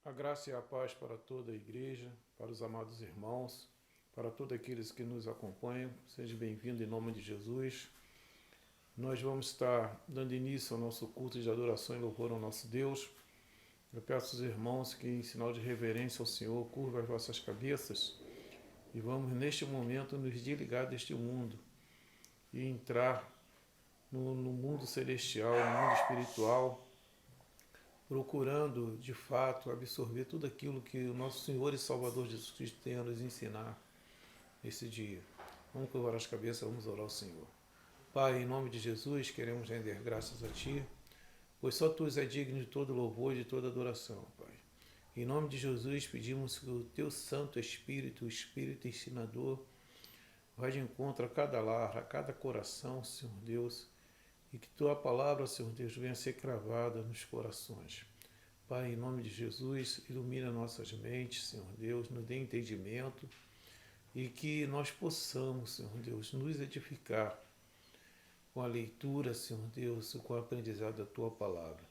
A graça e a paz para toda a igreja, para os amados irmãos, para todos aqueles que nos acompanham. Seja bem-vindo em nome de Jesus. Nós vamos estar dando início ao nosso culto de adoração e louvor ao nosso Deus. Eu peço aos irmãos que, em sinal de reverência ao Senhor, curvam as vossas cabeças e vamos, neste momento, nos desligar deste mundo e entrar no mundo celestial, no mundo espiritual, procurando, de fato, absorver tudo aquilo que o nosso Senhor e Salvador Jesus Cristo tem a nos ensinar nesse dia. Vamos curvar as cabeças, vamos orar ao Senhor. Pai, em nome de Jesus, queremos render graças a Ti, pois só Tu és digno de todo louvor e de toda adoração, Pai. Em nome de Jesus, pedimos que o Teu Santo Espírito, o Espírito ensinador, vá de encontro a cada lar, a cada coração, Senhor Deus, e que Tua palavra, Senhor Deus, venha a ser cravada nos corações. Pai, em nome de Jesus, ilumina nossas mentes, Senhor Deus, nos dê entendimento e que nós possamos, Senhor Deus, nos edificar com a leitura, Senhor Deus, e com o aprendizado da Tua palavra.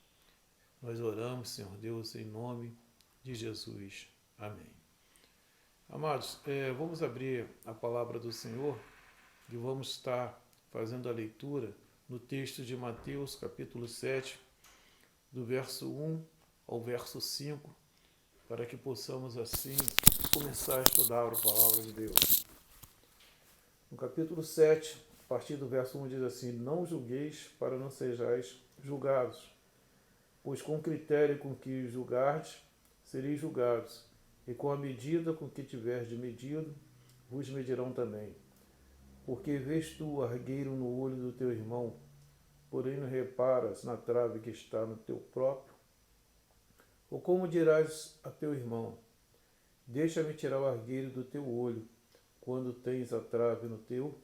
Nós oramos, Senhor Deus, em nome de Jesus. Amém. Amados, vamos abrir a palavra do Senhor e vamos estar fazendo a leitura no texto de Mateus, capítulo 7, do verso 1 ao verso 5, para que possamos assim começar a estudar a palavra de Deus. No capítulo 7, a partir do verso 1 diz assim: Não julgueis para não sejais julgados, pois com o critério com que julgardes, sereis julgados, e com a medida com que tiverdes medido, vos medirão também. Porque vês tu o argueiro no olho do teu irmão, porém não reparas na trave que está no teu próprio? Ou como dirás a teu irmão: Deixa-me tirar o argueiro do teu olho, quando tens a trave no teu?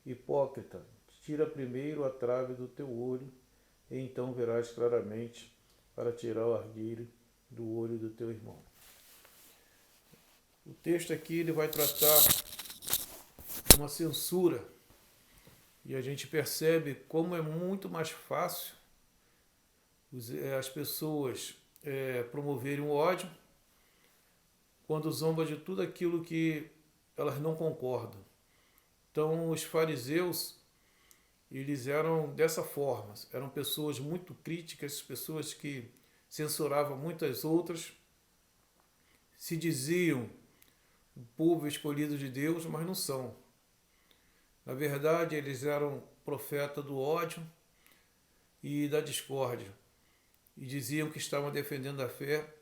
Hipócrita, tira primeiro a trave do teu olho, e então verás claramente para tirar o argueiro do olho do teu irmão. O texto aqui ele vai tratar uma censura, e a gente percebe como é muito mais fácil as pessoas promoverem o ódio quando zombam de tudo aquilo que elas não concordam. Então, os fariseus, eles eram dessa forma, eram pessoas muito críticas, pessoas que censuravam muitas outras, se diziam o povo escolhido de Deus, mas não são. Na verdade, eles eram profeta do ódio e da discórdia, e diziam que estavam defendendo a fé,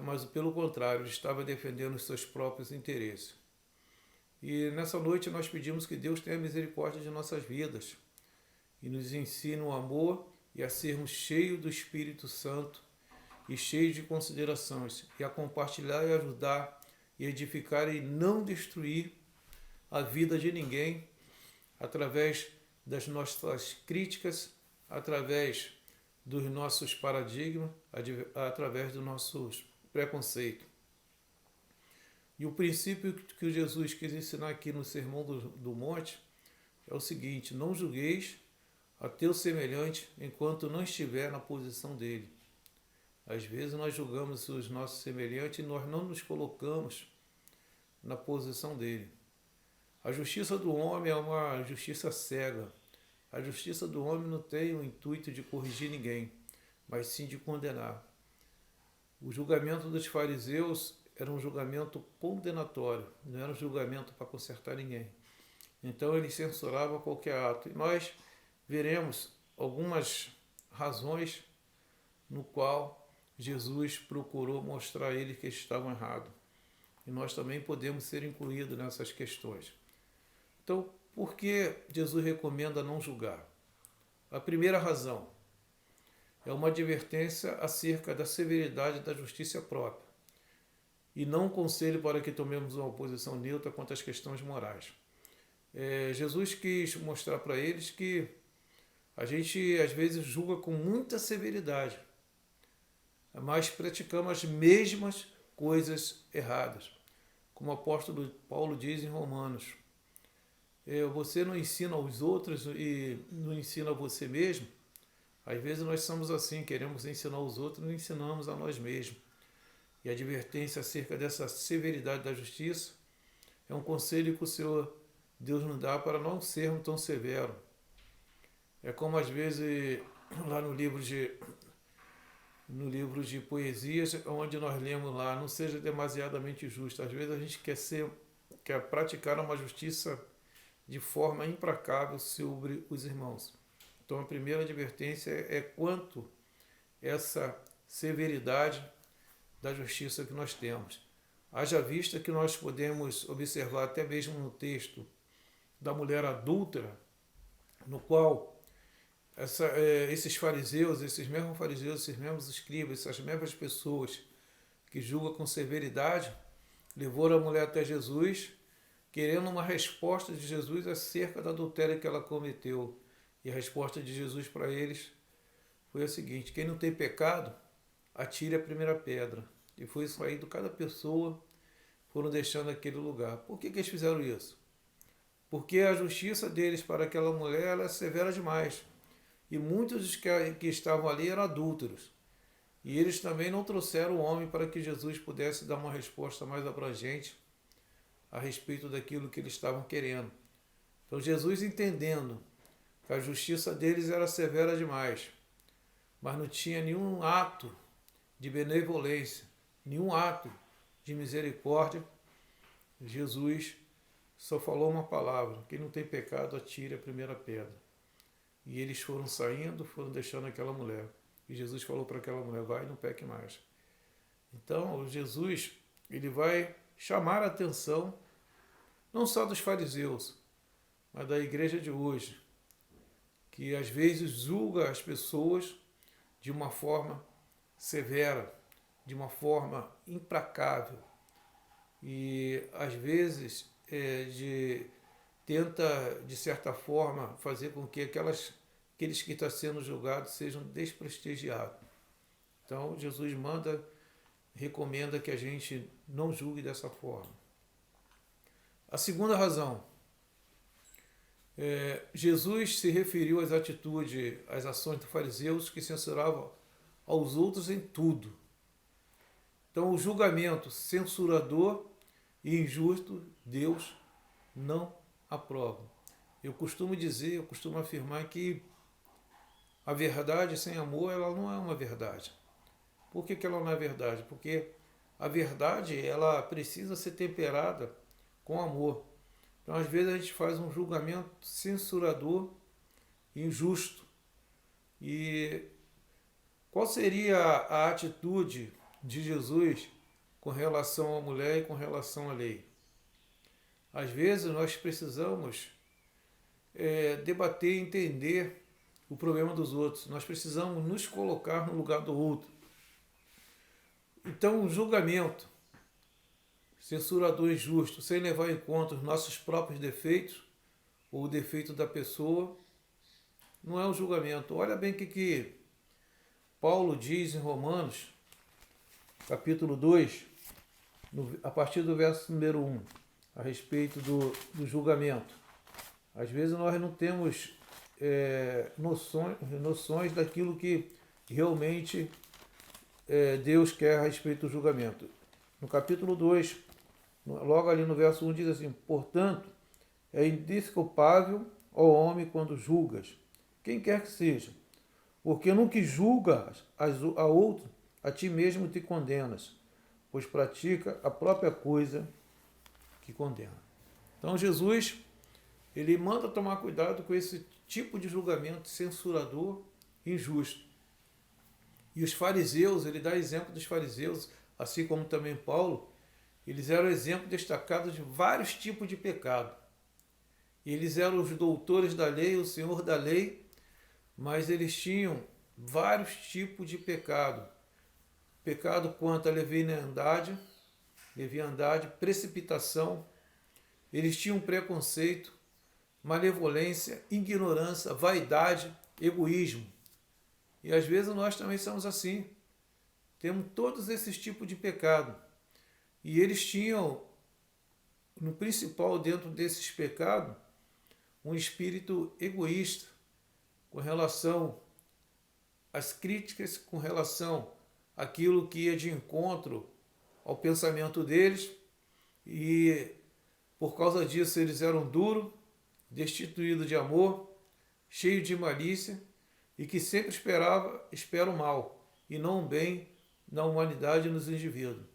mas pelo contrário, estavam defendendo os seus próprios interesses. E nessa noite nós pedimos que Deus tenha misericórdia de nossas vidas e nos ensine o amor e a sermos cheios do Espírito Santo e cheios de considerações, e a compartilhar e ajudar e edificar e não destruir a vida de ninguém através das nossas críticas, através dos nossos paradigmas, através dos nossos preconceitos. E o princípio que Jesus quis ensinar aqui no Sermão do Monte é o seguinte: não julgueis a teu semelhante enquanto não estiver na posição dele. Às vezes nós julgamos os nossos semelhantes e nós não nos colocamos na posição dele. A justiça do homem é uma justiça cega. A justiça do homem não tem o intuito de corrigir ninguém, mas sim de condenar. O julgamento dos fariseus era um julgamento condenatório, não era um julgamento para consertar ninguém. Então ele censurava qualquer ato. E nós veremos algumas razões no qual Jesus procurou mostrar a eles que eles estavam errados. E nós também podemos ser incluídos nessas questões. Então, por que Jesus recomenda não julgar? A primeira razão é uma advertência acerca da severidade da justiça própria, e não um conselho para que tomemos uma posição neutra quanto às questões morais. Jesus quis mostrar para eles que a gente às vezes julga com muita severidade, mas praticamos as mesmas coisas erradas. Como o apóstolo Paulo diz em Romanos: você não ensina aos outros e não ensina a você mesmo? Às vezes nós somos assim, queremos ensinar aos outros e não ensinamos a nós mesmos. E a advertência acerca dessa severidade da justiça é um conselho que o Senhor Deus nos dá para não sermos tão severos. É como às vezes lá no livro de poesias, onde nós lemos lá: não seja demasiadamente justo. Às vezes a gente quer praticar uma justiça de forma implacável sobre os irmãos. Então a primeira advertência é quanto essa severidade da justiça que nós temos. Haja vista que nós podemos observar até mesmo no texto da mulher adúltera, no qual esses fariseus, esses mesmos escribas, essas mesmas pessoas que julgam com severidade, levou a mulher até Jesus, querendo uma resposta de Jesus acerca do adultério que ela cometeu. E a resposta de Jesus para eles foi a seguinte: quem não tem pecado, atire a primeira pedra. E foi saindo cada pessoa, foram deixando aquele lugar. Por que eles fizeram isso? Porque a justiça deles para aquela mulher ela é severa demais. E muitos dos que estavam ali eram adúlteros. E eles também não trouxeram o homem para que Jesus pudesse dar uma resposta mais abrangente a respeito daquilo que eles estavam querendo. Então Jesus, entendendo que a justiça deles era severa demais, mas não tinha nenhum ato de benevolência, nenhum ato de misericórdia, Jesus só falou uma palavra: quem não tem pecado, atire a primeira pedra. E eles foram saindo, foram deixando aquela mulher. E Jesus falou para aquela mulher: vai, não peque mais. Então, Jesus, ele vai chamar a atenção não só dos fariseus, mas da igreja de hoje, que às vezes julga as pessoas de uma forma severa, de uma forma implacável. E às vezes tenta, de certa forma, fazer com que aqueles que estão sendo julgados sejam desprestigiados. Então, Jesus recomenda que a gente não julgue dessa forma. A segunda razão, Jesus se referiu às atitudes, às ações dos fariseus que censuravam aos outros em tudo. Então, o julgamento censurador e injusto, Deus não aprova. Eu costumo afirmar que a verdade sem amor, ela não é uma verdade. Por que ela não é verdade? Porque a verdade, ela precisa ser temperada com amor. Então, às vezes, a gente faz um julgamento censurador e injusto. E qual seria a atitude de Jesus com relação à mulher e com relação à lei? Às vezes, nós precisamos debater e entender o problema dos outros. Nós precisamos nos colocar no lugar do outro. Então, o julgamento censurador e injusto, sem levar em conta os nossos próprios defeitos ou o defeito da pessoa, não é um julgamento. Olha bem o que Paulo diz em Romanos, capítulo 2, a partir do verso número 1, a respeito do julgamento. Às vezes nós não temos noções daquilo que realmente Deus quer a respeito do julgamento. No capítulo 2, logo ali no verso 1, diz assim: portanto, é indesculpável ao homem quando julgas, quem quer que seja, porque no que julgas a outro, a ti mesmo te condenas, pois pratica a própria coisa que condena. Então Jesus, ele manda tomar cuidado com esse tipo de julgamento censurador e injusto. E os fariseus, ele dá exemplo dos fariseus, assim como também Paulo, eles eram exemplo destacado de vários tipos de pecado. Eles eram os doutores da lei, o senhor da lei, mas eles tinham vários tipos de pecado. Pecado quanto a leviandade, precipitação. Eles tinham preconceito, malevolência, ignorância, vaidade, egoísmo. E às vezes nós também somos assim. Temos todos esses tipos de pecado. E eles tinham, no principal dentro desses pecados, um espírito egoísta com relação às críticas, com relação àquilo que ia de encontro ao pensamento deles. E por causa disso eles eram duros, destituídos de amor, cheios de malícia e que sempre esperam o mal e não o bem na humanidade e nos indivíduos.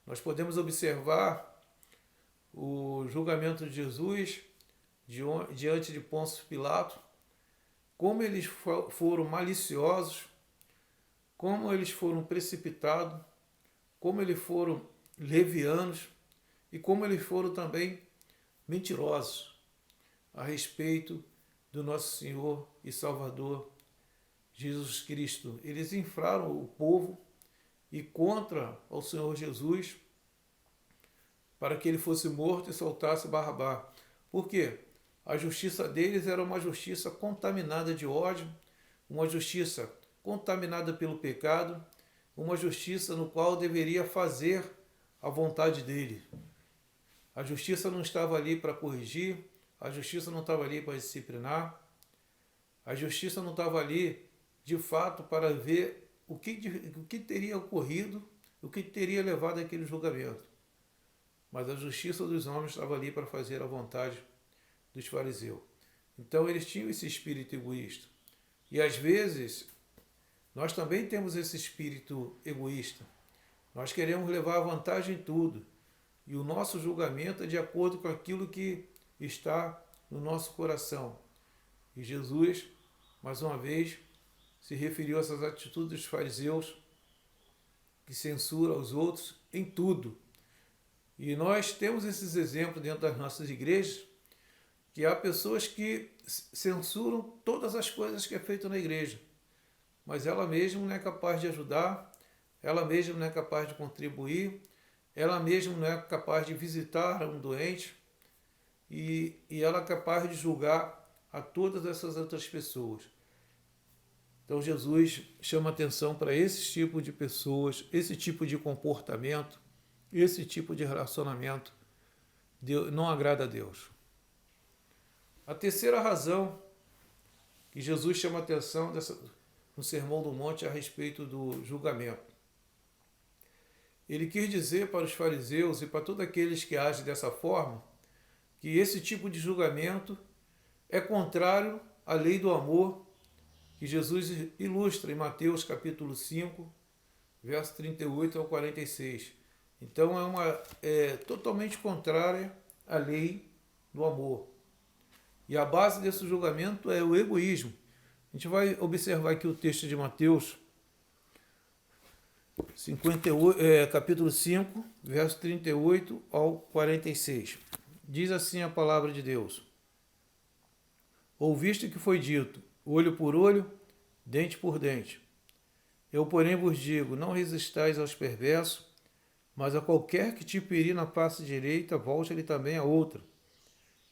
Nós podemos observar o julgamento de Jesus diante de Pôncio Pilato, como eles foram maliciosos, como eles foram precipitados, como eles foram levianos e como eles foram também mentirosos a respeito do nosso Senhor e Salvador Jesus Cristo, eles inflaram o povo e contra o Senhor Jesus para que ele fosse morto e soltasse Barrabás. Por quê? A justiça deles era uma justiça contaminada de ódio, uma justiça contaminada pelo pecado, uma justiça no qual deveria fazer a vontade dele. A justiça não estava ali para corrigir, a justiça não estava ali para disciplinar, a justiça não estava ali, de fato, para ver o que teria ocorrido, o que teria levado àquele julgamento. Mas a justiça dos homens estava ali para fazer a vontade dos fariseus. Então eles tinham esse espírito egoísta. E às vezes nós também temos esse espírito egoísta. Nós queremos levar a vantagem em tudo. E o nosso julgamento é de acordo com aquilo que está no nosso coração. E Jesus, mais uma vez, se referiu a essas atitudes dos fariseus que censuram os outros em tudo. E nós temos esses exemplos dentro das nossas igrejas, que há pessoas que censuram todas as coisas que é feito na igreja, mas ela mesma não é capaz de ajudar, ela mesma não é capaz de contribuir, ela mesma não é capaz de visitar um doente e ela é capaz de julgar a todas essas outras pessoas. Então Jesus chama atenção para esse tipo de pessoas, esse tipo de comportamento, esse tipo de relacionamento não agrada a Deus. A terceira razão que Jesus chama atenção no Sermão do Monte a respeito do julgamento. Ele quis dizer para os fariseus e para todos aqueles que agem dessa forma que esse tipo de julgamento é contrário à lei do amor que Jesus ilustra em Mateus capítulo 5, verso 38 ao 46. Então é totalmente contrária à lei do amor. E a base desse julgamento é o egoísmo. A gente vai observar aqui o texto de Mateus, capítulo 5, verso 38 ao 46. Diz assim a palavra de Deus: Ouviste que foi dito, olho por olho, dente por dente. Eu, porém, vos digo, não resistais aos perversos, mas a qualquer que te ferir na face direita, volte-lhe também a outra.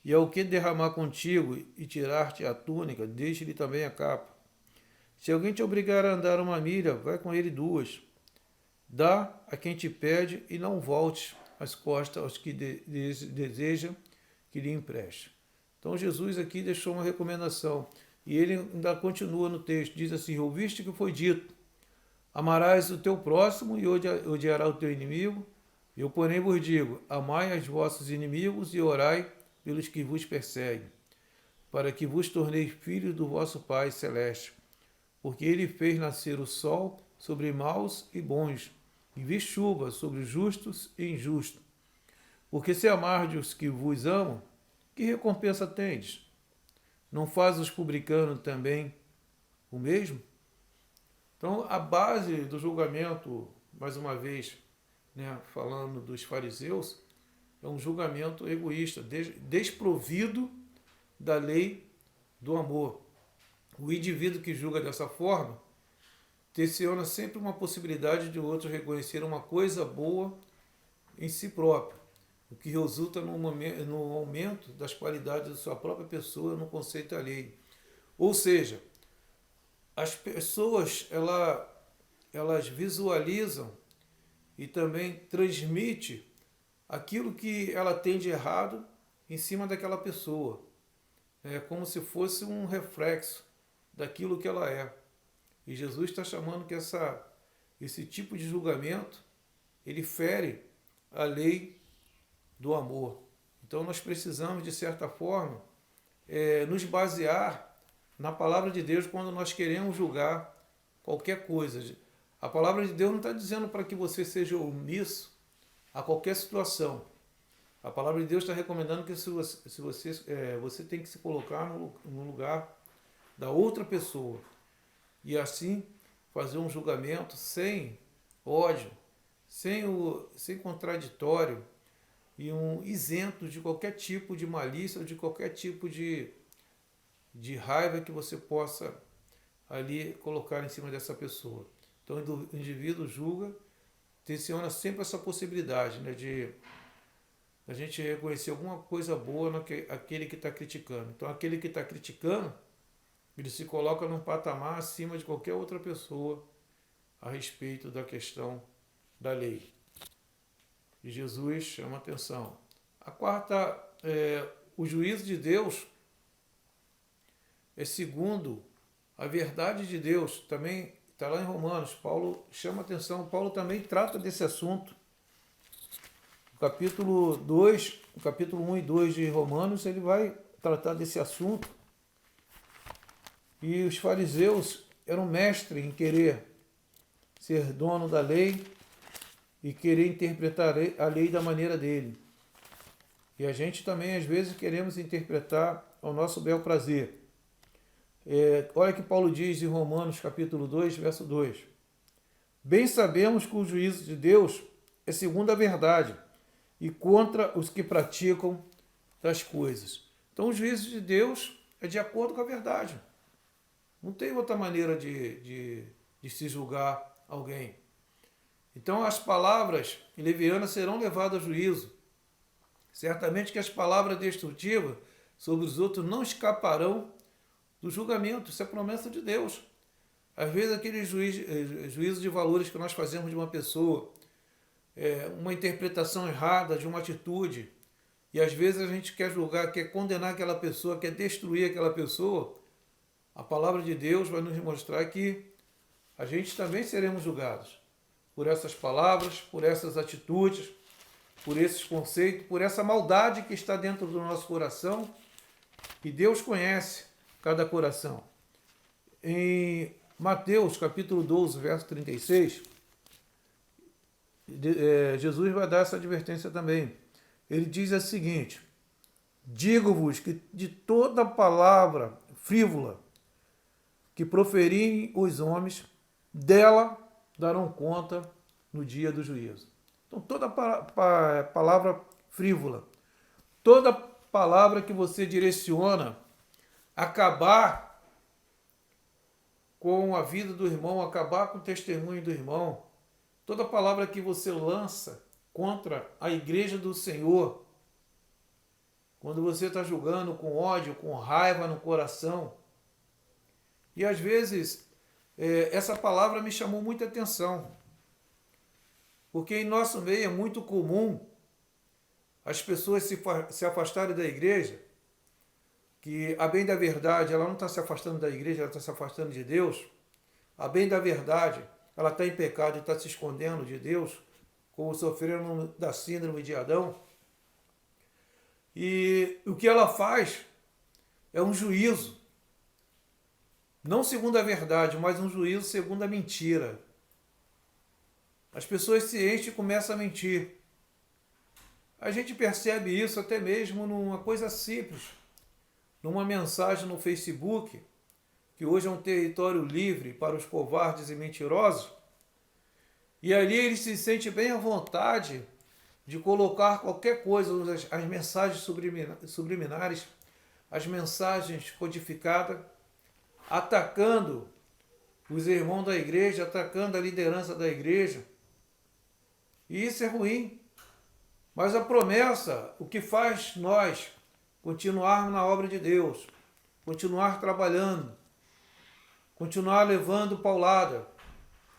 E ao que derramar contigo e tirar-te a túnica, deixe-lhe também a capa. Se alguém te obrigar a andar 1 milha, vai com ele 2. Dá a quem te pede e não volte as costas aos que desejam que lhe empreste. Então Jesus aqui deixou uma recomendação. E ele ainda continua no texto, diz assim: ouviste que foi dito, amarás o teu próximo e odiarás o teu inimigo. Eu, porém, vos digo, amai os vossos inimigos e orai pelos que vos perseguem, para que vos torneis filhos do vosso Pai Celeste. Porque ele fez nascer o sol sobre maus e bons, e vi chuva sobre justos e injustos. Porque se amardes os que vos amam, que recompensa tendes? Não faz os publicanos também o mesmo? Então, a base do julgamento, mais uma vez, falando dos fariseus, é um julgamento egoísta, desprovido da lei do amor. O indivíduo que julga dessa forma tensiona sempre uma possibilidade de outro reconhecer uma coisa boa em si próprio, o que resulta no aumento das qualidades da sua própria pessoa no conceito alheio. Ou seja, as pessoas elas visualizam e também transmitem aquilo que ela tem de errado em cima daquela pessoa. É como se fosse um reflexo daquilo que ela é. E Jesus está chamando que esse tipo de julgamento, ele fere a lei do amor. Então nós precisamos, de certa forma, nos basear na palavra de Deus quando nós queremos julgar qualquer coisa. A palavra de Deus não está dizendo para que você seja omisso a qualquer situação. A palavra de Deus está recomendando que você tem que se colocar no lugar da outra pessoa e assim fazer um julgamento sem ódio, sem contraditório e isento de qualquer tipo de malícia ou de qualquer tipo de raiva que você possa ali colocar em cima dessa pessoa. Então o indivíduo julga, tensiona sempre essa possibilidade, né, de a gente reconhecer alguma coisa boa naquele que está criticando. Então aquele que está criticando, ele se coloca num patamar acima de qualquer outra pessoa a respeito da questão da lei. E Jesus chama atenção. A quarta, o juízo de Deus é segundo a verdade de Deus. Também está lá em Romanos. Paulo chama atenção. Paulo também trata desse assunto. O capítulo 2, o capítulo 1 e 2 de Romanos, ele vai tratar desse assunto. E os fariseus eram mestres em querer ser dono da lei e querer interpretar a lei da maneira dele. E a gente também, às vezes, queremos interpretar ao nosso bel prazer. Olha que Paulo diz em Romanos, capítulo 2, verso 2. Bem sabemos que o juízo de Deus é segundo a verdade e contra os que praticam das coisas. Então, o juízo de Deus é de acordo com a verdade. Não tem outra maneira de se julgar alguém. Então, as palavras levianas serão levadas ao juízo. Certamente que as palavras destrutivas sobre os outros não escaparão do julgamento. Isso é promessa de Deus. Às vezes, aquele juízo de valores que nós fazemos de uma pessoa, uma interpretação errada de uma atitude, e às vezes a gente quer julgar, quer condenar aquela pessoa, quer destruir aquela pessoa, a palavra de Deus vai nos mostrar que a gente também seremos julgados por essas palavras, por essas atitudes, por esses conceitos, por essa maldade que está dentro do nosso coração, e Deus conhece cada coração. Em Mateus, capítulo 12, verso 36, Jesus vai dar essa advertência também. Ele diz o seguinte: digo-vos que de toda palavra frívola que proferirem os homens, dela darão conta no dia do juízo. Então, toda palavra frívola, toda palavra que você direciona acabar com a vida do irmão, acabar com o testemunho do irmão, toda palavra que você lança contra a igreja do Senhor, quando você está julgando com ódio, com raiva no coração, e às vezes essa palavra me chamou muita atenção, porque em nosso meio é muito comum as pessoas se afastarem da igreja, que a bem da verdade ela não está se afastando da igreja, ela está se afastando de Deus. A bem da verdade ela está em pecado e está se escondendo de Deus, como sofreram da síndrome de Adão. E o que ela faz é um juízo, não segundo a verdade, mas um juízo segundo a mentira. As pessoas se enchem e começam a mentir. A gente percebe isso até mesmo numa coisa simples, numa mensagem no Facebook, que hoje é um território livre para os covardes e mentirosos, e ali eles se sentem bem à vontade de colocar qualquer coisa, as mensagens subliminares, as mensagens codificadas, atacando os irmãos da igreja, atacando a liderança da igreja. E isso é ruim. Mas a promessa, o que faz nós continuarmos na obra de Deus, continuar trabalhando, continuar levando paulada,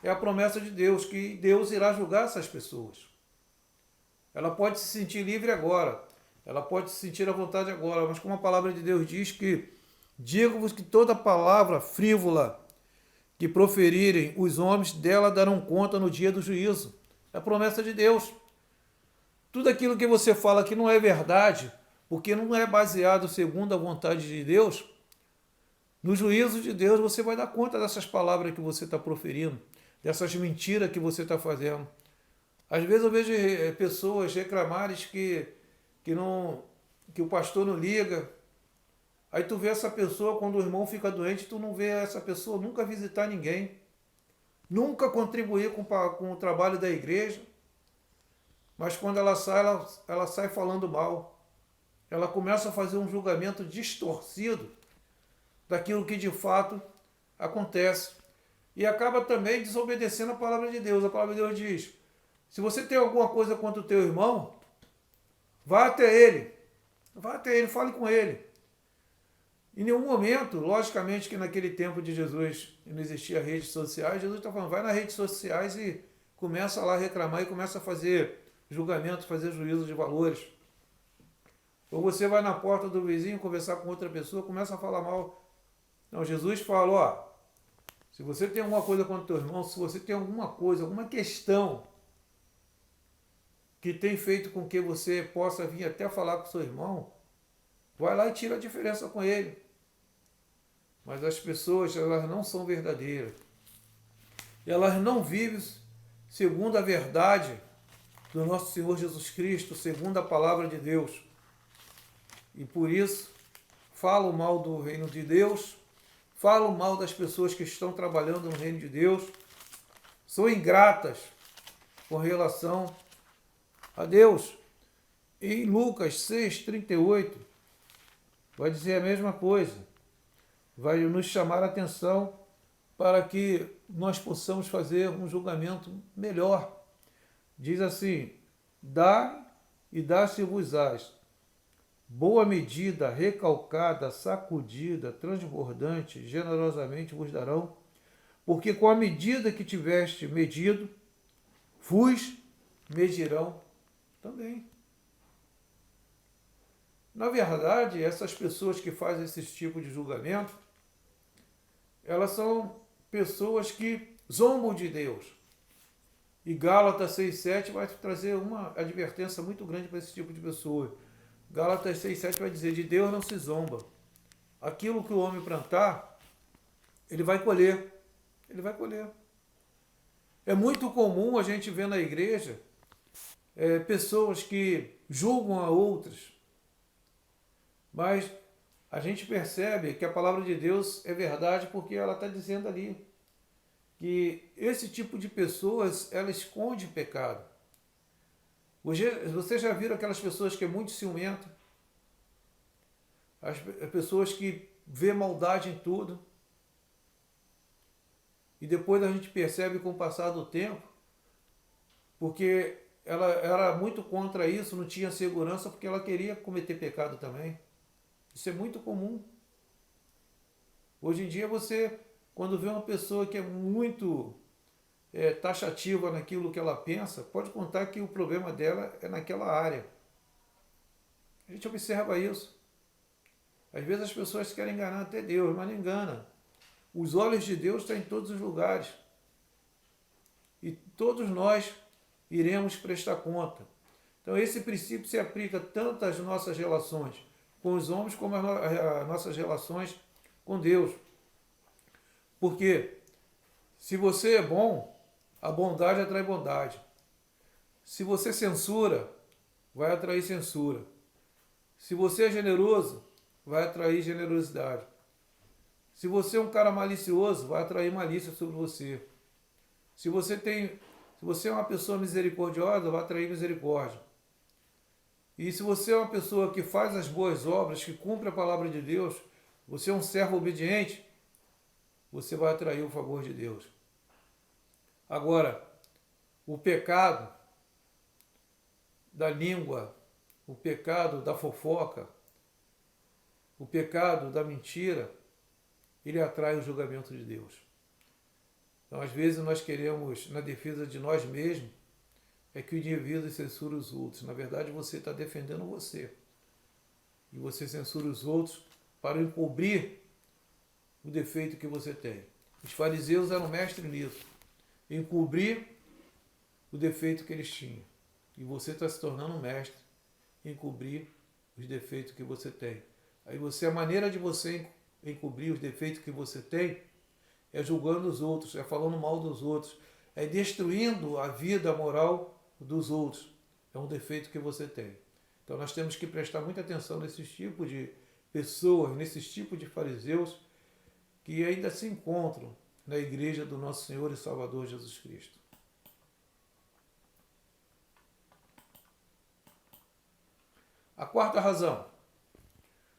é a promessa de Deus, que Deus irá julgar essas pessoas. Ela pode se sentir livre agora, ela pode se sentir à vontade agora, mas como a palavra de Deus diz que digo-vos que toda palavra frívola que proferirem os homens, dela darão conta no dia do juízo. É a promessa de Deus. Tudo aquilo que você fala que não é verdade, porque não é baseado segundo a vontade de Deus, no juízo de Deus você vai dar conta dessas palavras que você está proferindo, dessas mentiras que você está fazendo. Às vezes eu vejo pessoas reclamarem que o pastor não liga. Aí tu vê essa pessoa, quando o irmão fica doente, tu não vê essa pessoa nunca visitar ninguém, nunca contribuir com o trabalho da igreja. Mas quando ela sai falando mal. Ela começa a fazer um julgamento distorcido daquilo que de fato acontece. E acaba também desobedecendo a palavra de Deus. A palavra de Deus diz, se você tem alguma coisa contra o teu irmão, vá até ele. Vá até ele, fale com ele. Em nenhum momento, logicamente que naquele tempo de Jesus não existia redes sociais, Jesus está falando, vai nas redes sociais e começa lá a reclamar e começa a fazer julgamento, fazer juízo de valores. Ou você vai na porta do vizinho conversar com outra pessoa, começa a falar mal. Não, Jesus fala, ó, se você tem alguma coisa contra o teu irmão, se você tem alguma coisa, alguma questão que tem feito com que você possa vir até falar com o seu irmão, vai lá e tira a diferença com ele. Mas as pessoas, elas não são verdadeiras. Elas não vivem segundo a verdade do nosso Senhor Jesus Cristo, segundo a palavra de Deus. E por isso, falam mal do reino de Deus, falam mal das pessoas que estão trabalhando no reino de Deus, são ingratas com relação a Deus. Em Lucas 6,38, vai dizer a mesma coisa. Vai nos chamar a atenção para que nós possamos fazer um julgamento melhor. Diz assim, dá e dá-se-vos-ás, boa medida, recalcada, sacudida, transbordante, generosamente vos darão, porque com a medida que tiveste medido, vos medirão também. Na verdade, essas pessoas que fazem esse tipo de julgamento, elas são pessoas que zombam de Deus. E Gálatas 6,7 vai trazer uma advertência muito grande para esse tipo de pessoa. Gálatas 6,7 vai dizer, de Deus não se zomba. Aquilo que o homem plantar, ele vai colher. Ele vai colher. É muito comum a gente ver na igreja pessoas que julgam a outras, mas a gente percebe que a palavra de Deus é verdade porque ela está dizendo ali que esse tipo de pessoas, ela esconde pecado. Você já viram aquelas pessoas que é muito ciumenta? As pessoas que vê maldade em tudo. E depois a gente percebe com o passar do tempo, porque ela era muito contra isso, não tinha segurança, porque ela queria cometer pecado também. Isso é muito comum. Hoje em dia você, quando vê uma pessoa que é muito taxativa naquilo que ela pensa, pode contar que o problema dela é naquela área. A gente observa isso. Às vezes as pessoas querem enganar até Deus, mas não engana. Os olhos de Deus estão em todos os lugares. E todos nós iremos prestar conta. Então esse princípio se aplica tanto às nossas relações com os homens como às nossas relações com Deus. Porque se você é bom, a bondade atrai bondade. Se você censura, vai atrair censura. Se você é generoso, vai atrair generosidade. Se você é um cara malicioso, vai atrair malícia sobre você. Se você é uma pessoa misericordiosa, vai atrair misericórdia. E se você é uma pessoa que faz as boas obras, que cumpre a palavra de Deus, você é um servo obediente, você vai atrair o favor de Deus. Agora, o pecado da língua, o pecado da fofoca, o pecado da mentira, ele atrai o julgamento de Deus. Então, às vezes, nós queremos, na defesa de nós mesmos, é que o indivíduo censure os outros. Na verdade, você está defendendo você. E você censura os outros para encobrir o defeito que você tem. Os fariseus eram mestres nisso. Encobrir o defeito que eles tinham. E você está se tornando um mestre em encobrir os defeitos que você tem. Aí a maneira de você encobrir os defeitos que você tem é julgando os outros, é falando mal dos outros, é destruindo a vida moral dos outros. É um defeito que você tem. Então nós temos que prestar muita atenção nesses tipos de pessoas, nesses tipos de fariseus que ainda se encontram na igreja do nosso Senhor e Salvador Jesus Cristo. A quarta razão.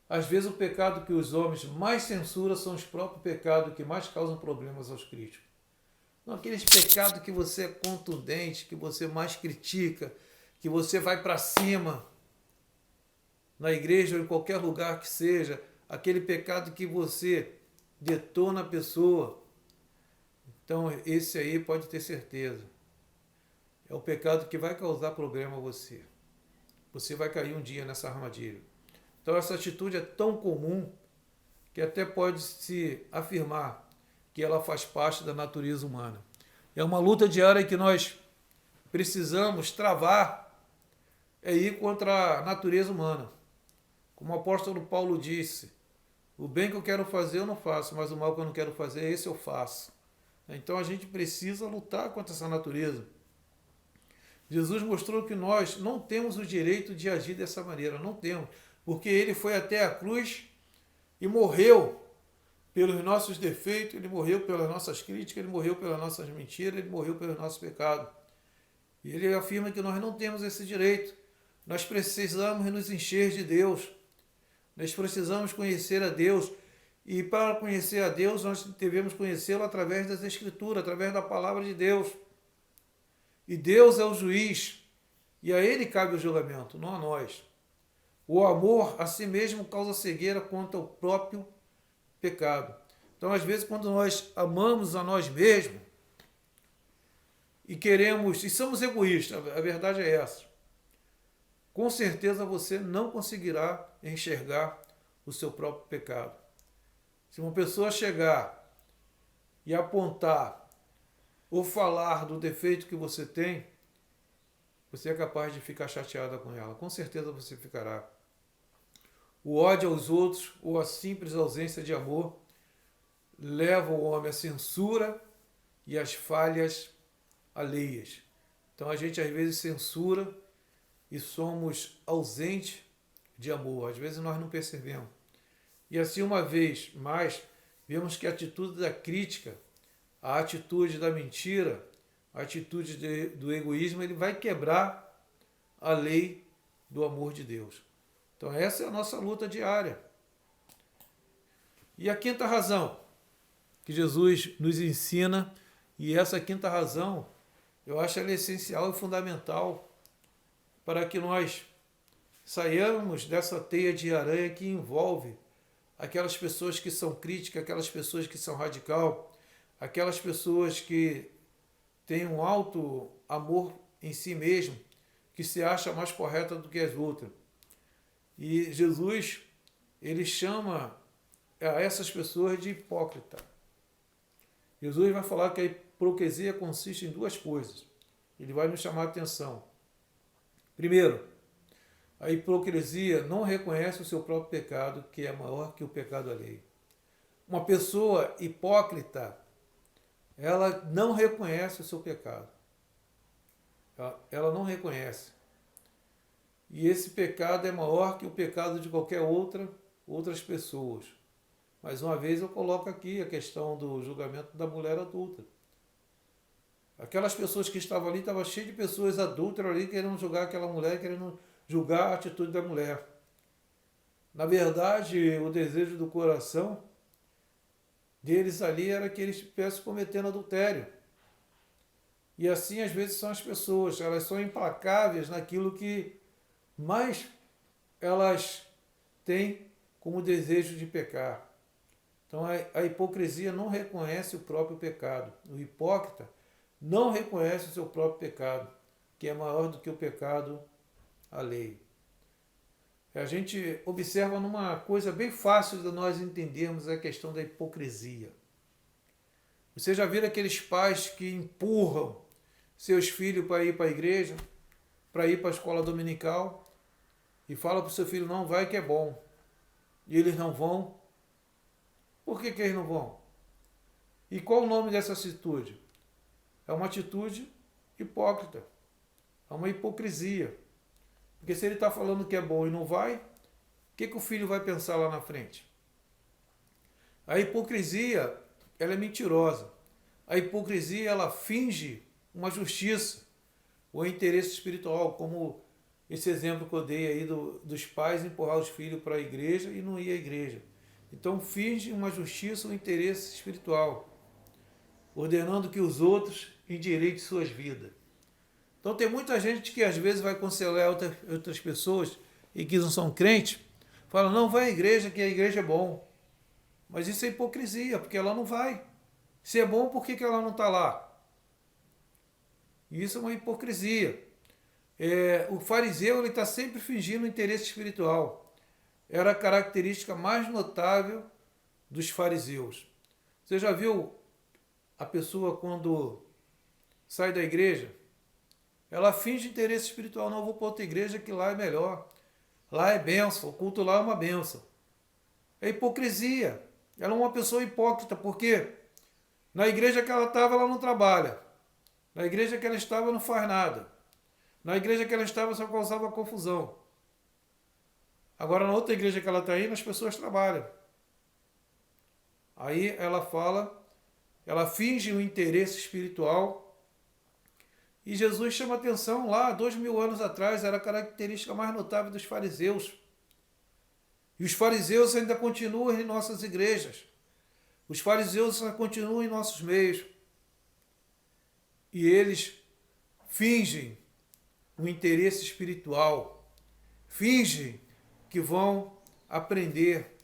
Às vezes o pecado que os homens mais censuram são os próprios pecados que mais causam problemas aos críticos. Não aqueles pecados que você é contundente, que você mais critica, que você vai para cima na igreja ou em qualquer lugar que seja, aquele pecado que você detona a pessoa. Então esse aí pode ter certeza. É o pecado que vai causar problema a você. Você vai cair um dia nessa armadilha. Então essa atitude é tão comum que até pode se afirmar que ela faz parte da natureza humana. É uma luta diária que nós precisamos travar, é ir contra a natureza humana. Como o apóstolo Paulo disse, o bem que eu quero fazer eu não faço, mas o mal que eu não quero fazer, esse eu faço. Então a gente precisa lutar contra essa natureza. Jesus mostrou que nós não temos o direito de agir dessa maneira, não temos, porque ele foi até a cruz e morreu pelos nossos defeitos, ele morreu pelas nossas críticas, ele morreu pelas nossas mentiras, ele morreu pelos nossos pecados. E ele afirma que nós não temos esse direito. Nós precisamos nos encher de Deus. Nós precisamos conhecer a Deus. E para conhecer a Deus, nós devemos conhecê-lo através das Escrituras, através da palavra de Deus. E Deus é o juiz. E a ele cabe o julgamento, não a nós. O amor a si mesmo causa cegueira quanto ao próprio pecado. Então, às vezes, quando nós amamos a nós mesmos e queremos, e somos egoístas, a verdade é essa, com certeza você não conseguirá enxergar o seu próprio pecado. Se uma pessoa chegar e apontar ou falar do defeito que você tem, você é capaz de ficar chateada com ela. Com certeza você ficará. O ódio aos outros ou a simples ausência de amor leva o homem à censura e às falhas alheias. Então a gente às vezes censura e somos ausentes de amor. Às vezes nós não percebemos. E assim, uma vez mais, vemos que a atitude da crítica, a atitude da mentira, a atitude do egoísmo, ele vai quebrar a lei do amor de Deus. Então essa é a nossa luta diária. E a quinta razão que Jesus nos ensina, e essa quinta razão, eu acho ela essencial e fundamental para que nós saiamos dessa teia de aranha que envolve aquelas pessoas que são críticas, aquelas pessoas que são radical, aquelas pessoas que têm um alto amor em si mesmo, que se acha mais correta do que as outras. E Jesus, ele chama a essas pessoas de hipócrita. Jesus vai falar que a hipocrisia consiste em duas coisas. Ele vai nos chamar a atenção. Primeiro, a hipocrisia não reconhece o seu próprio pecado, que é maior que o pecado alheio. Uma pessoa hipócrita, ela não reconhece o seu pecado. Ela não reconhece. E esse pecado é maior que o pecado de qualquer outras pessoas. Mais uma vez eu coloco aqui a questão do julgamento da mulher adulta. Aquelas pessoas que estavam ali, estavam cheias de pessoas adúlteras ali, querendo julgar aquela mulher, querendo julgar a atitude da mulher. Na verdade, o desejo do coração deles ali era que eles estivessem cometendo adultério. E assim, às vezes, são as pessoas. Elas são implacáveis naquilo que mais elas têm como desejo de pecar. Então, a hipocrisia não reconhece o próprio pecado. O hipócrita não reconhece o seu próprio pecado, que é maior do que o pecado alheio. A gente observa numa coisa bem fácil de nós entendermos a questão da hipocrisia. Você já viu aqueles pais que empurram seus filhos para ir para a igreja, para ir para a escola dominical, e fala para o seu filho, não, vai que é bom. E eles não vão. Por que eles não vão? E qual o nome dessa atitude? É uma atitude hipócrita. É uma hipocrisia. Porque se ele está falando que é bom e não vai, o que o filho vai pensar lá na frente? A hipocrisia, ela é mentirosa. A hipocrisia, ela finge uma justiça ou interesse espiritual, como esse exemplo que eu dei aí dos pais empurrar os filhos para a igreja e não ir à igreja. Então finge uma justiça, um interesse espiritual, ordenando que os outros endireitem suas vidas. Então tem muita gente que às vezes vai aconselhar outras pessoas e que não são crentes, fala, não, vai à igreja, que a igreja é bom. Mas isso é hipocrisia, porque ela não vai. Se é bom, por que ela não está lá? Isso é uma hipocrisia. O fariseu está sempre fingindo interesse espiritual. Era a característica mais notável dos fariseus. Você já viu a pessoa quando sai da igreja? Ela finge interesse espiritual. Não, vou para outra igreja que lá é melhor. Lá é bênção, o culto lá é uma bênção. É hipocrisia. Ela é uma pessoa hipócrita, porque na igreja que ela estava, ela não trabalha. Na igreja que ela estava, não faz nada. Na igreja que ela estava, só causava confusão. Agora, na outra igreja que ela está indo, as pessoas trabalham. Aí ela fala, ela finge um interesse espiritual. E Jesus chama atenção lá, 2000 anos atrás, era a característica mais notável dos fariseus. E os fariseus ainda continuam em nossas igrejas. Os fariseus ainda continuam em nossos meios. E eles fingem um interesse espiritual. Fingem que vão aprender.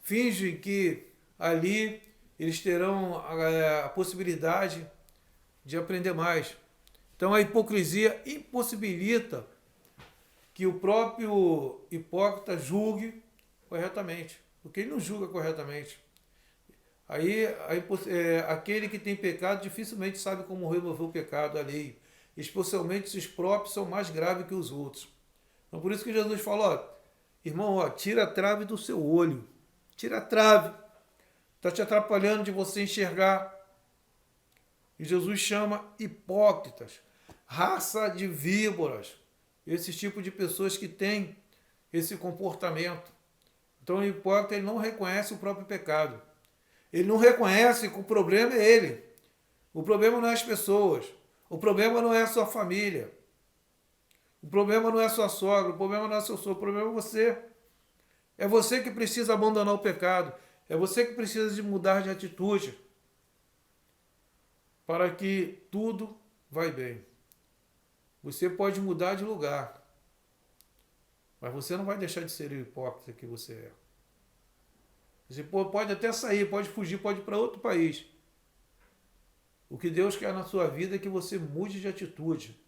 Fingem que ali eles terão a possibilidade de aprender mais. Então a hipocrisia impossibilita que o próprio hipócrita julgue corretamente, porque ele não julga corretamente. Aí aquele que tem pecado dificilmente sabe como remover o pecado alheio, especialmente se os próprios são mais graves que os outros. Então por isso que Jesus falou, irmão, tira a trave do seu olho, tira a trave, está te atrapalhando de você enxergar. E Jesus chama hipócritas, raça de víboras, esse tipo de pessoas que têm esse comportamento. Então o hipócrita ele não reconhece o próprio pecado. Ele não reconhece que o problema é ele. O problema não é as pessoas. O problema não é a sua família. O problema não é a sua sogra. O problema não é seu sogro. O problema é você. É você que precisa abandonar o pecado. É você que precisa de mudar de atitude para que tudo vai bem. Você pode mudar de lugar, mas você não vai deixar de ser o hipócrita que você é. Você pode até sair, pode fugir, pode ir para outro país. O que Deus quer na sua vida é que você mude de atitude.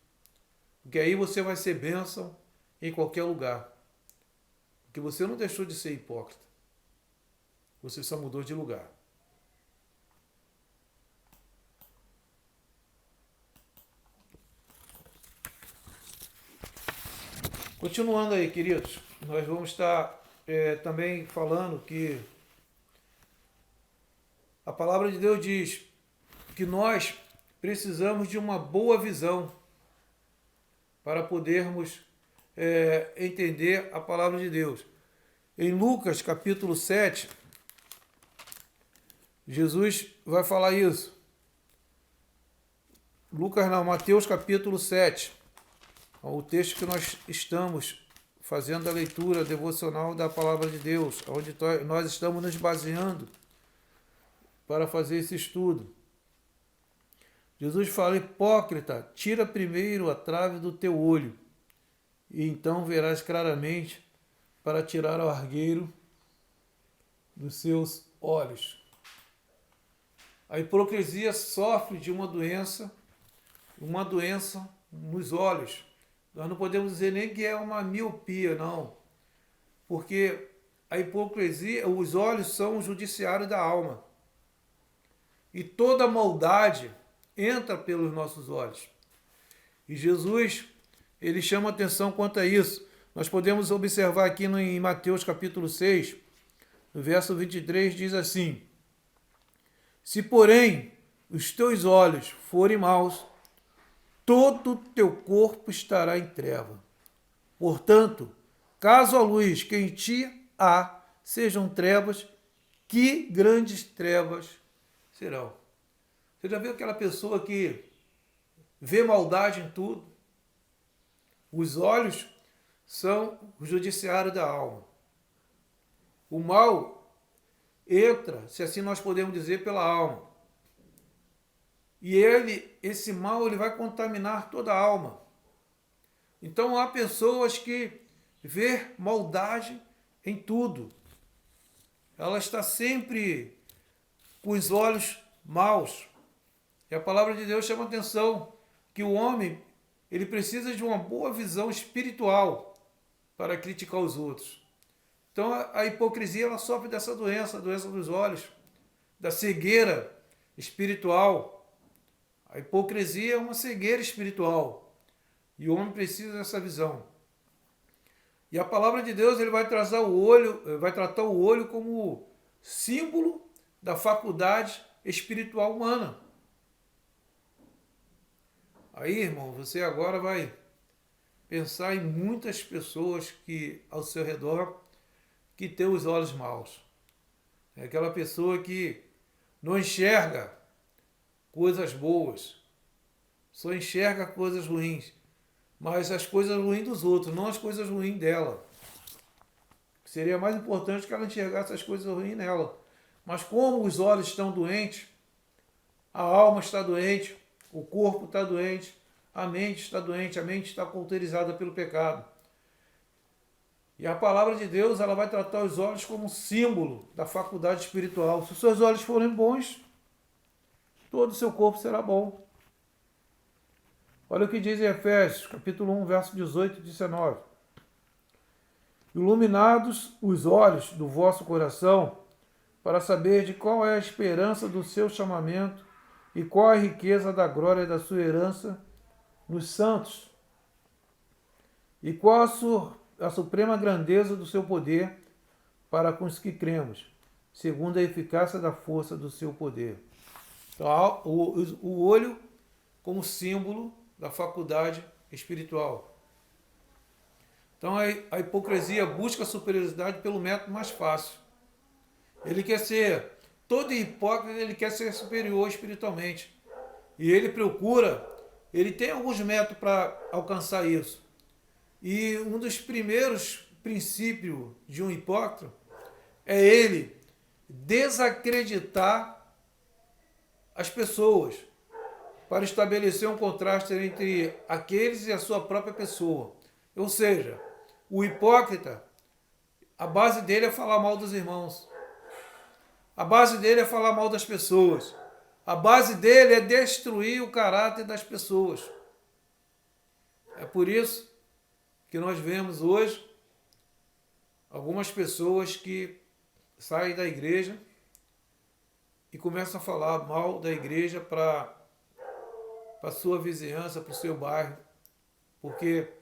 Porque aí você vai ser bênção em qualquer lugar. Porque você não deixou de ser hipócrita. Você só mudou de lugar. Continuando aí, queridos, nós vamos estar também falando que a palavra de Deus diz que nós precisamos de uma boa visão para podermos entender a palavra de Deus. Em Lucas capítulo 7, Jesus vai falar isso. Mateus capítulo 7. O texto que nós estamos fazendo a leitura devocional da palavra de Deus, onde nós estamos nos baseando para fazer esse estudo. Jesus fala, hipócrita, tira primeiro a trave do teu olho, e então verás claramente para tirar o argueiro dos seus olhos. A hipocrisia sofre de uma doença nos olhos. Nós não podemos dizer nem que é uma miopia, não. Porque a hipocrisia, os olhos são o judiciário da alma. E toda maldade entra pelos nossos olhos. E Jesus, ele chama atenção quanto a isso. Nós podemos observar aqui em Mateus capítulo 6, no verso 23, diz assim, se porém os teus olhos forem maus, todo o teu corpo estará em treva. Portanto, caso a luz que em ti há sejam trevas, que grandes trevas serão. Você já viu aquela pessoa que vê maldade em tudo? Os olhos são o judiciário da alma. O mal entra, se assim nós podemos dizer, pela alma. E esse mal, ele vai contaminar toda a alma. Então há pessoas que vê maldade em tudo. Ela está sempre com os olhos maus. E a palavra de Deus chama a atenção que o homem, ele precisa de uma boa visão espiritual para criticar os outros. Então a hipocrisia, ela sofre dessa doença, a doença dos olhos, da cegueira espiritual. A hipocrisia é uma cegueira espiritual. E o homem precisa dessa visão. E a palavra de Deus, ele vai tratar o olho como símbolo da faculdade espiritual humana. Aí, irmão, você agora vai pensar em muitas pessoas que ao seu redor que tem os olhos maus. É aquela pessoa que não enxerga coisas boas, só enxerga coisas ruins, mas as coisas ruins dos outros, não as coisas ruins dela. Seria mais importante que ela enxergasse as coisas ruins nela. Mas como os olhos estão doentes, a alma está doente, o corpo está doente, a mente está doente, a mente está cauterizada pelo pecado. E a palavra de Deus, ela vai tratar os olhos como símbolo da faculdade espiritual. Se os seus olhos forem bons, todo o seu corpo será bom. Olha o que diz em Efésios, capítulo 1, verso 18 e 19. Iluminados os olhos do vosso coração, para saber de qual é a esperança do seu chamamento e qual a riqueza da glória da sua herança nos santos, e qual a suprema grandeza do seu poder para com os que cremos, segundo a eficácia da força do seu poder. Então, o olho como símbolo da faculdade espiritual. Então a hipocrisia busca a superioridade pelo método mais fácil. Ele quer ser, todo hipócrita, ele quer ser superior espiritualmente. E ele tem alguns métodos para alcançar isso. E um dos primeiros princípios de um hipócrita é ele desacreditar as pessoas, para estabelecer um contraste entre aqueles e a sua própria pessoa. Ou seja, o hipócrita, a base dele é falar mal dos irmãos. A base dele é falar mal das pessoas. A base dele é destruir o caráter das pessoas. É por isso que nós vemos hoje algumas pessoas que saem da igreja e começam a falar mal da igreja para a sua vizinhança, para o seu bairro, porque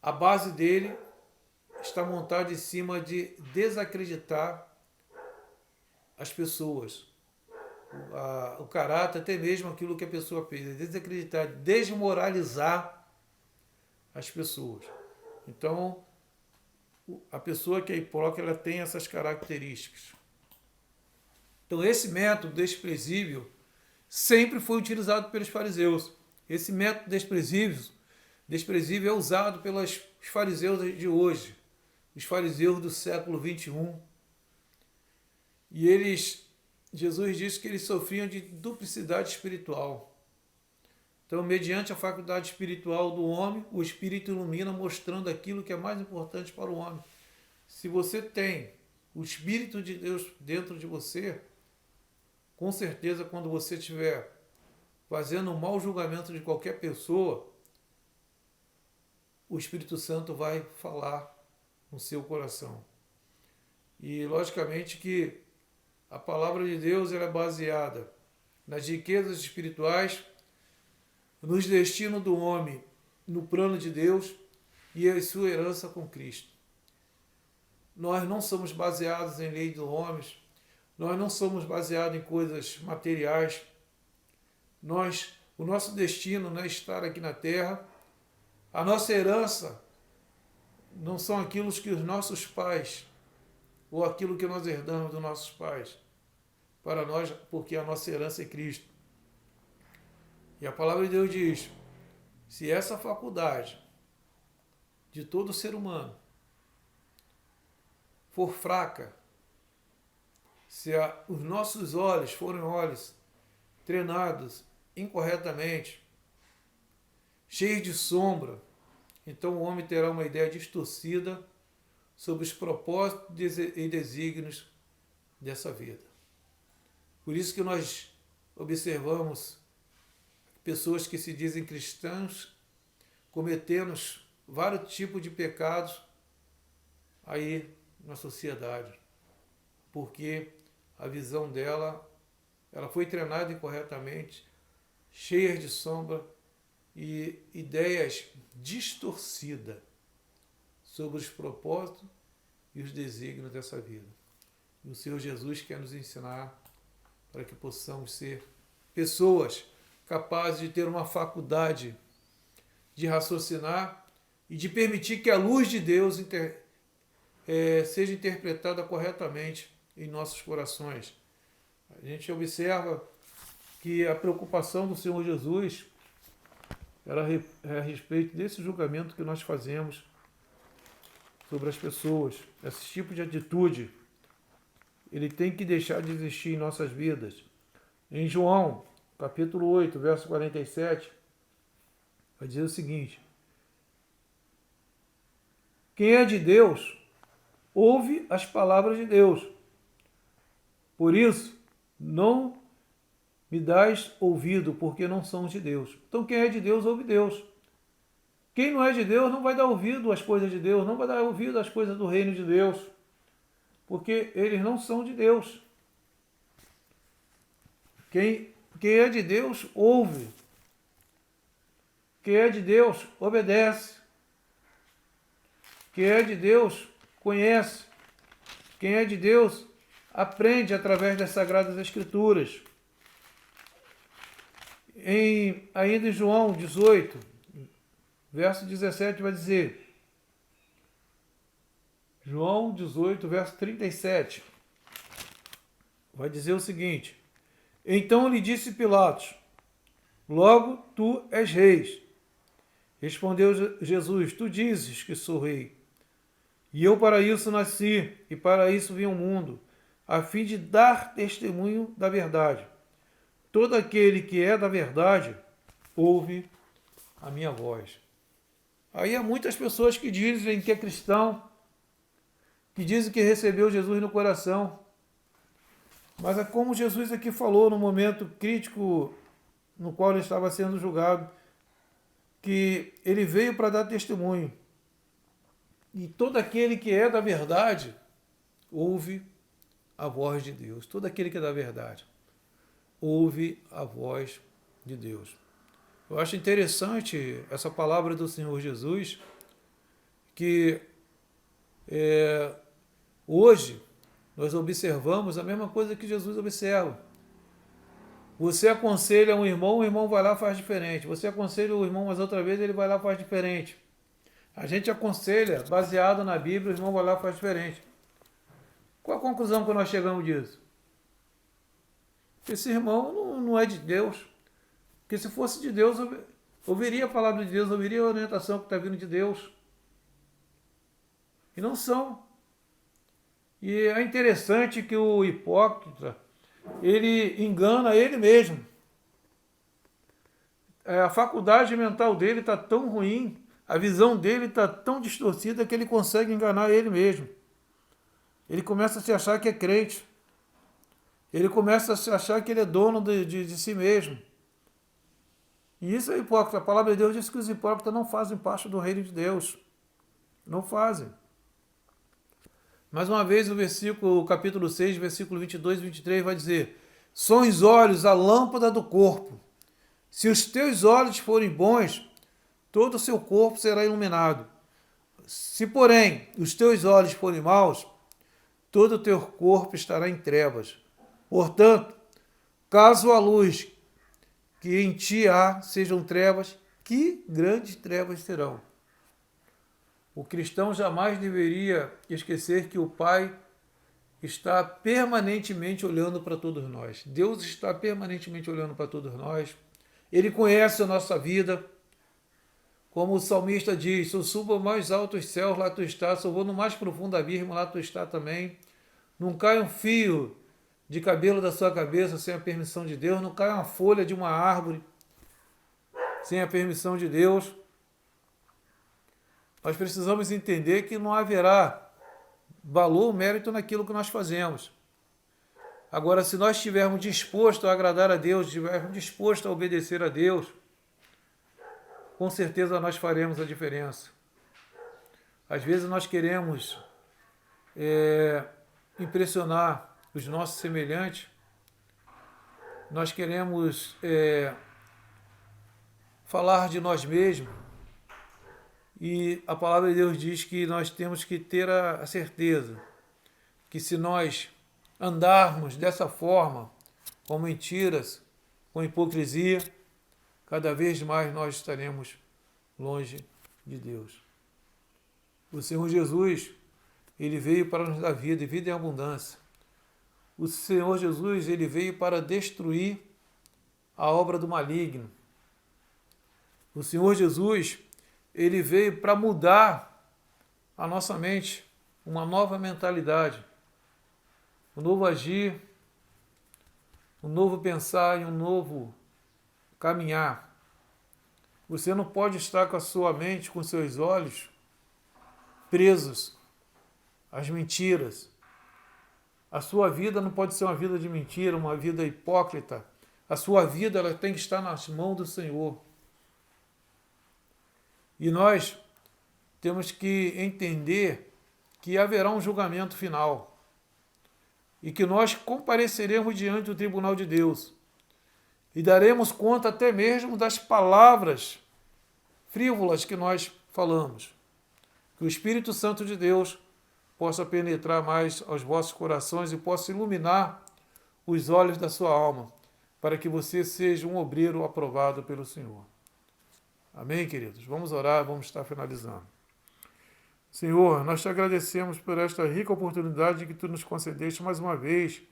a base dele está montada em cima de desacreditar as pessoas, o caráter, até mesmo aquilo que a pessoa fez, desacreditar, desmoralizar as pessoas. Então, a pessoa que é hipócrita, ela tem essas características. Então, esse método desprezível sempre foi utilizado pelos fariseus. Esse método desprezível é usado pelos fariseus de hoje, os fariseus do século 21. E Jesus disse que eles sofriam de duplicidade espiritual. Então, mediante a faculdade espiritual do homem, o Espírito ilumina, mostrando aquilo que é mais importante para o homem. Se você tem o Espírito de Deus dentro de você, com certeza, quando você estiver fazendo um mau julgamento de qualquer pessoa, o Espírito Santo vai falar no seu coração. E, logicamente, que a palavra de Deus ela é baseada nas riquezas espirituais, nos destinos do homem, no plano de Deus e a sua herança com Cristo. Nós não somos baseados em lei dos homens, nós não somos baseados em coisas materiais. O nosso destino não é estar aqui na terra. A nossa herança não são aquilo que os nossos pais, ou aquilo que nós herdamos dos nossos pais, para nós, porque a nossa herança é Cristo. E a palavra de Deus diz, se essa faculdade de todo ser humano for fraca, se os nossos olhos forem olhos treinados incorretamente, cheios de sombra, então o homem terá uma ideia distorcida sobre os propósitos e desígnios dessa vida. Por isso que nós observamos pessoas que se dizem cristãos cometendo vários tipos de pecados aí na sociedade, porque a visão dela, ela foi treinada incorretamente, cheia de sombra e ideias distorcidas sobre os propósitos e os desígnios dessa vida. E o Senhor Jesus quer nos ensinar para que possamos ser pessoas capazes de ter uma faculdade de raciocinar e de permitir que a luz de Deus seja interpretada corretamente em nossos corações. A gente observa que a preocupação do Senhor Jesus era a respeito desse julgamento que nós fazemos sobre as pessoas. Esse tipo de atitude, ele tem que deixar de existir em nossas vidas. Em João, capítulo 8, verso 47, vai dizer o seguinte: quem é de Deus, ouve as palavras de Deus. Por isso, não me dás ouvido, porque não são de Deus. Então, quem é de Deus, ouve Deus. Quem não é de Deus não vai dar ouvido às coisas de Deus, não vai dar ouvido às coisas do reino de Deus, porque eles não são de Deus. Quem é de Deus, ouve. Quem é de Deus, obedece. Quem é de Deus, conhece. Quem é de Deus, aprende através das Sagradas Escrituras. Ainda em João 18, verso 17, vai dizer, João 18, verso 37, vai dizer o seguinte: então lhe disse Pilatos, logo tu és rei. Respondeu Jesus, tu dizes que sou rei. E eu para isso nasci, e para isso vim ao mundo, a fim de dar testemunho da verdade. Todo aquele que é da verdade, ouve a minha voz. Aí há muitas pessoas que dizem que é cristão, que dizem que recebeu Jesus no coração. Mas é como Jesus aqui falou no momento crítico no qual ele estava sendo julgado, que ele veio para dar testemunho. E todo aquele que é da verdade, ouve a voz de Deus. Todo aquele que é da verdade, ouve a voz de Deus. Eu acho interessante essa palavra do Senhor Jesus, que hoje nós observamos a mesma coisa que Jesus observa. Você aconselha um irmão, o irmão vai lá e faz diferente. Você aconselha o irmão, mas outra vez ele vai lá e faz diferente. A gente aconselha, baseado na Bíblia, o irmão vai lá e faz diferente. Qual a conclusão que nós chegamos disso? Esse irmão não é de Deus. Porque se fosse de Deus, ouviria a palavra de Deus, ouviria a orientação que está vindo de Deus. E não são. E é interessante que o hipócrita, ele engana ele mesmo. A faculdade mental dele está tão ruim, a visão dele está tão distorcida que ele consegue enganar ele mesmo. Ele começa a se achar que é crente. Ele começa a se achar que ele é dono de si mesmo. E isso é hipócrita. A palavra de Deus diz que os hipócritas não fazem parte do reino de Deus. Não fazem. Mais uma vez, o capítulo 6, versículo 22 e 23 vai dizer: são os olhos a lâmpada do corpo. Se os teus olhos forem bons, todo o seu corpo será iluminado. Se, porém, os teus olhos forem maus, todo o teu corpo estará em trevas. Portanto, caso a luz que em ti há sejam trevas, que grandes trevas serão. O cristão jamais deveria esquecer que o Pai está permanentemente olhando para todos nós. Deus está permanentemente olhando para todos nós. Ele conhece a nossa vida. Como o salmista diz, se eu subo aos mais altos céus, lá tu estás, se eu vou no mais profundo abismo, lá tu estás também. Não cai um fio de cabelo da sua cabeça sem a permissão de Deus, não cai uma folha de uma árvore sem a permissão de Deus. Nós precisamos entender que não haverá valor ou mérito naquilo que nós fazemos. Agora, se nós estivermos dispostos a agradar a Deus, estivermos dispostos a obedecer a Deus, com certeza nós faremos a diferença. Às vezes nós queremos impressionar os nossos semelhantes, nós queremos falar de nós mesmos, e a palavra de Deus diz que nós temos que ter a certeza que se nós andarmos dessa forma, com mentiras, com hipocrisia, cada vez mais nós estaremos longe de Deus. O Senhor Jesus, ele veio para nos dar vida, e vida em abundância. O Senhor Jesus, ele veio para destruir a obra do maligno. O Senhor Jesus, ele veio para mudar a nossa mente, uma nova mentalidade, um novo agir, um novo pensar e um novo caminhar. Você não pode estar com a sua mente, com seus olhos presos às mentiras. A sua vida não pode ser uma vida de mentira, uma vida hipócrita. A sua vida ela tem que estar nas mãos do Senhor. E nós temos que entender que haverá um julgamento final e que nós compareceremos diante do tribunal de Deus e daremos conta até mesmo das palavras frívolas que nós falamos. Que o Espírito Santo de Deus possa penetrar mais aos vossos corações e possa iluminar os olhos da sua alma, para que você seja um obreiro aprovado pelo Senhor. Amém, queridos? Vamos orar, vamos estar finalizando. Senhor, nós te agradecemos por esta rica oportunidade que tu nos concedeste mais uma vez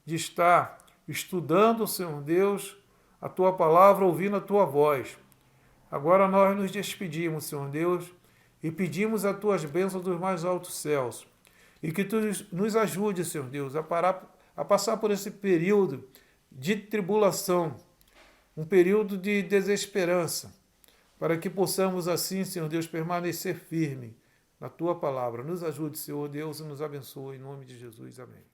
de estar estudando, Senhor Deus, a tua palavra, ouvindo a tua voz. Agora nós nos despedimos, Senhor Deus, e pedimos as tuas bênçãos dos mais altos céus. E que tu nos ajude, Senhor Deus, a passar por esse período de tribulação, um período de desesperança, para que possamos assim, Senhor Deus, permanecer firme na tua palavra. Nos ajude, Senhor Deus, e nos abençoe. Em nome de Jesus. Amém.